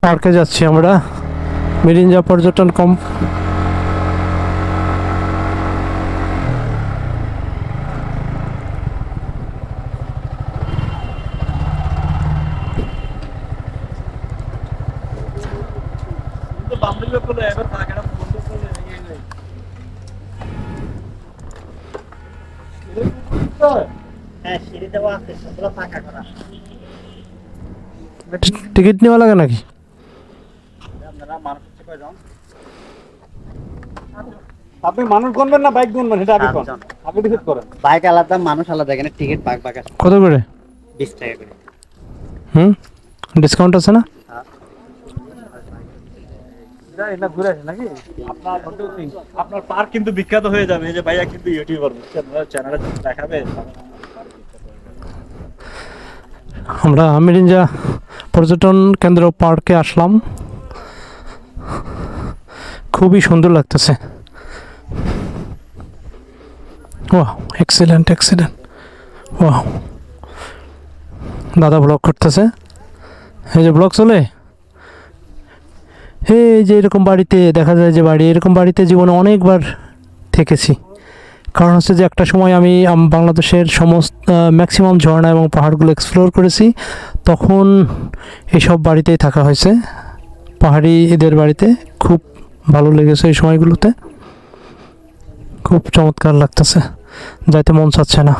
পার্কে যাচ্ছি আমরা, মিরিঞ্জা পর্যটন কম। টিকিট নেওয়া লাগে নাকি? আপনি মানুষ গুনবেন না বাইক গুনবেন সেটা আপনি কোন? আপনি ডিসাইড করেন। বাইক আলাদা, মানুষ আলাদা, এখানে টিকিট ভাগ ভাগ আছে। কত করে? 20 টাকা করে। ডিসকাউন্ট আছে না? এটা ঘুরে আসে নাকি? আপনার পার্ক কিন্তু বিখ্যাত হয়ে যাবে, এই যে ভাইয়া কিন্তু ইউটিউবার, বুঝছেন, চ্যানেলে দেখাবে। আমরা মিরিঞ্জা পর্যটন কেন্দ্র পার্কে আসলাম, খুবই সুন্দর লাগতেছে। Wow, excellent excellent. ওয়াও, দাদা ব্লগ করতেছে, এই যে ব্লগ চলে। এই যে এরকম বাড়িতে দেখা যায় যে বাড়ি, এরকম বাড়িতে জীবনে অনেকবার থেকেছি। কারণ হচ্ছে যে একটা সময় আমি বাংলাদেশের সমস্ত ম্যাক্সিমাম ঝর্ণা এবং পাহাড়গুলো এক্সপ্লোর করেছি, তখন এইসব বাড়িতেই থাকা হয়েছে, পাহাড়ি এদের বাড়িতে। খুব ভালো লেগেছে এই সময়গুলোতে, খুব চমৎকার লাগতেছে, যাইতে মন চাচ্ছে না।